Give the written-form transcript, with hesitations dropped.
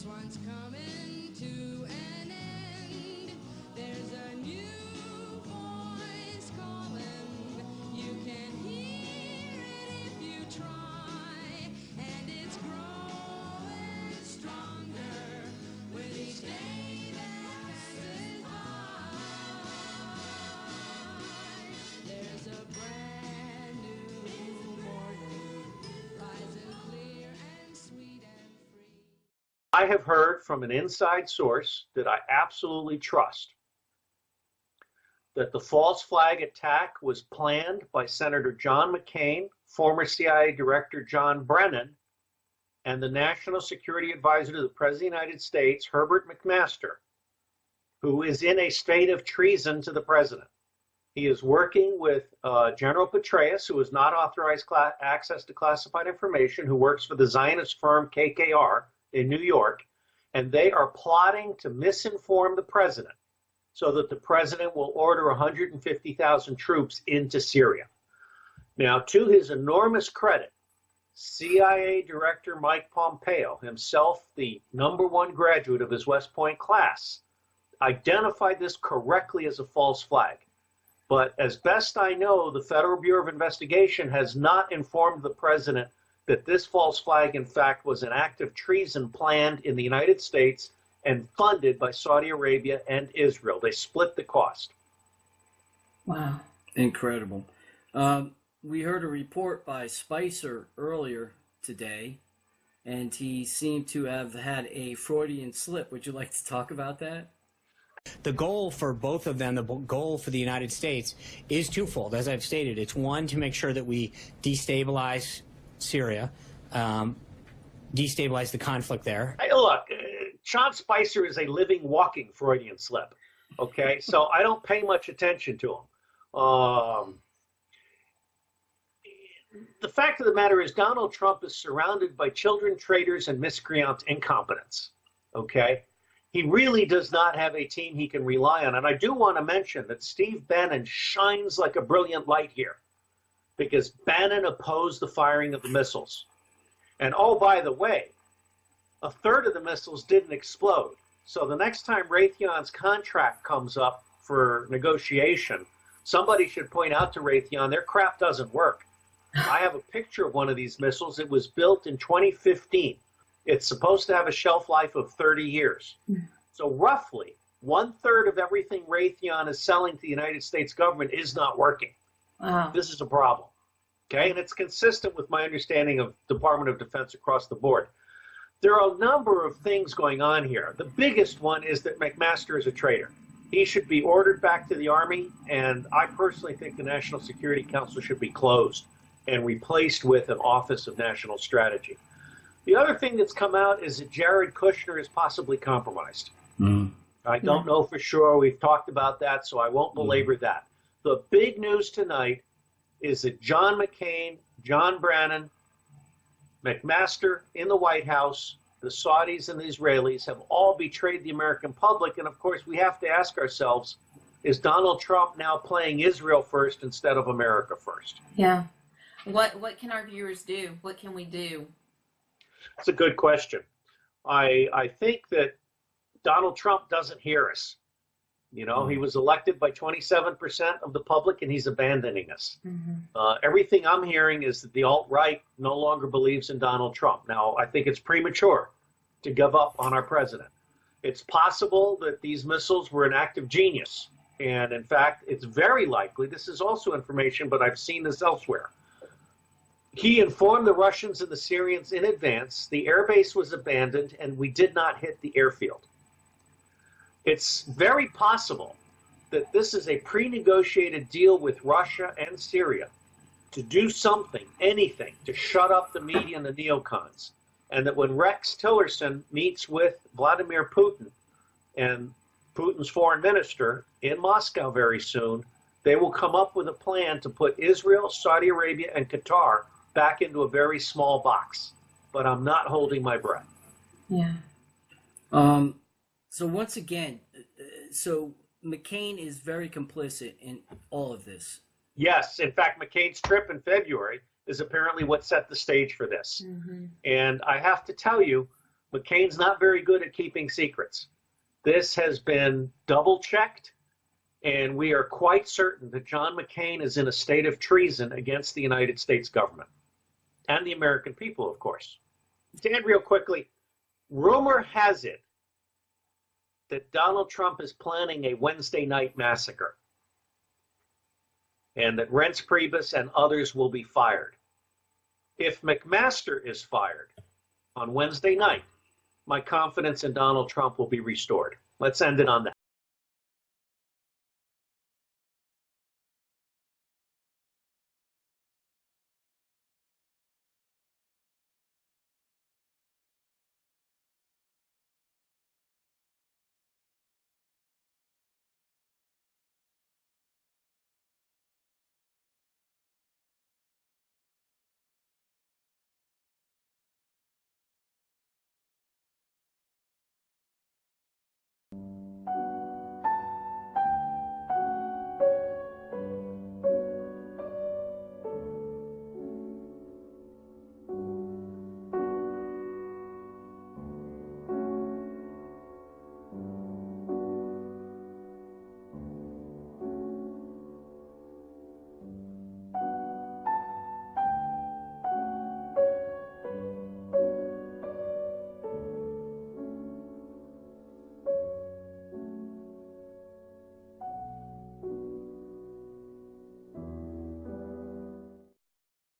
This one's coming to an end. There's a new voice calling. You can hear it if you try. And it's growing stronger with each day that passes by. There's a brand new morning, rising clear and sweet and free. I have heard from an inside source that I absolutely trust that the false flag attack was planned by Senator John McCain, former CIA Director John Brennan, and the National Security Advisor to the President of the United States, Herbert McMaster, who is in a state of treason to the president. He is working with General Petraeus, who has not authorized access to classified information, who works for the Zionist firm KKR in New York, and they are plotting to misinform the president so that the president will order 150,000 troops into Syria. Now, to his enormous credit, CIA Director Mike Pompeo, himself the #1 graduate of his West Point class, identified this correctly as a false flag. But as best I know, the Federal Bureau of Investigation has not informed the president that this false flag, in fact, was an act of treason planned in the United States and funded by Saudi Arabia and Israel. They split the cost. Wow. Incredible. We heard a report by Spicer earlier today, and he seemed to have had a Freudian slip. Would you like to talk about that? The goal for both of them, the goal for the United States, is twofold. As I've stated, it's one, to make sure that we destabilize Syria, destabilize the conflict there. Hey, look, Sean Spicer is a living, walking Freudian slip, okay? So I don't pay much attention to him. The fact of the matter is Donald Trump is surrounded by children, traitors, and miscreant incompetence, okay? He really does not have a team he can rely on. And I do want to mention that Steve Bannon shines like a brilliant light here because Bannon opposed the firing of the missiles. And oh, by the way, a third of the missiles didn't explode. So the next time Raytheon's contract comes up for negotiation, somebody should point out to Raytheon, their crap doesn't work. I have a picture of one of these missiles. It was built in 2015. It's supposed to have a shelf life of 30 years. So roughly 1/3 of everything Raytheon is selling to the United States government is not working. Wow. This is a problem. Okay, and it's consistent with my understanding of Department of Defense across the board. There are a number of things going on here. The biggest one is that McMaster is a traitor. He should be ordered back to the Army, and I personally think the National Security Council should be closed and replaced with an Office of National Strategy. The other thing that's come out is that Jared Kushner is possibly compromised. I don't know for sure. We've talked about that, so I won't belabor that. The big news tonight is that John McCain, John Brennan, McMaster in the White House, the Saudis and the Israelis have all betrayed the American public. And of course, we have to ask ourselves, is Donald Trump now playing Israel first instead of America first? Yeah. What can our viewers do? What can we do? That's a good question. I think that Donald Trump doesn't hear us. You know, he was elected by 27% of the public, and he's abandoning us. Everything I'm hearing is that the alt-right no longer believes in Donald Trump. Now, I think it's premature to give up on our president. It's possible that these missiles were an act of genius. And in fact, it's very likely, this is also information, but I've seen this elsewhere. He informed the Russians and the Syrians in advance. The airbase was abandoned, and we did not hit the airfield. It's very possible that this is a pre-negotiated deal with Russia and Syria to do something, anything, to shut up the media and the neocons. And that when Rex Tillerson meets with Vladimir Putin and Putin's foreign minister in Moscow very soon, they will come up with a plan to put Israel, Saudi Arabia, and Qatar back into a very small box. But I'm not holding my breath. Yeah. So once again, so McCain is very complicit in all of this. Yes. In fact, McCain's trip in February is apparently what set the stage for this. And I have to tell you, McCain's not very good at keeping secrets. This has been double-checked, and we are quite certain that John McCain is in a state of treason against the United States government and the American people, of course. To end real quickly, rumor has it that Donald Trump is planning a Wednesday night massacre and that Reince Priebus and others will be fired. If McMaster is fired on Wednesday night, my confidence in Donald Trump will be restored. Let's end it on that.